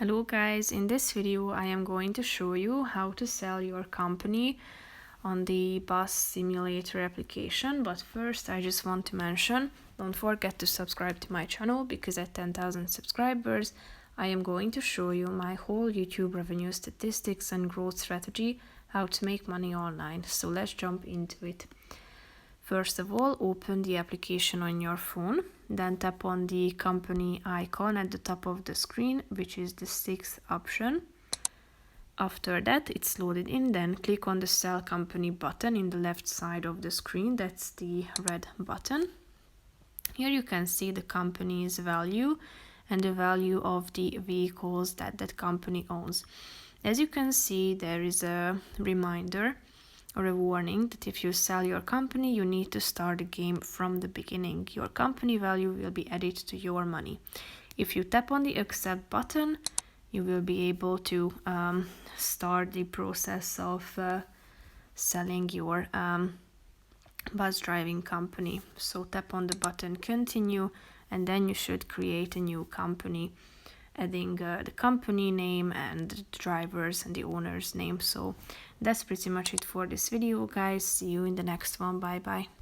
Hello guys, in this video I am going to show you how to sell your company on the Bus Simulator application. But first I just want to mention, don't forget to subscribe to my channel, because at 10,000 subscribers I am going to show you my whole YouTube revenue statistics and growth strategy, how to make money online. So let's jump into it. First of all, open the application on your phone, then tap on the company icon at the top of the screen, which is the 6th option. After that, it's loaded in, then click on the Sell Company button in the left side of the screen, that's the red button. Here you can see the company's value and the value of the vehicles that that company owns. As you can see, there is a reminder or a warning that if you sell your company, you need to start the game from the beginning. Your company value will be added to your money. If you tap on the accept button, you will be able to start the process of selling your bus driving company. So tap on the button continue, and then you should create a new company, adding the company name and the drivers and the owner's name. So that's pretty much it for this video, guys. See you in the next one. Bye bye.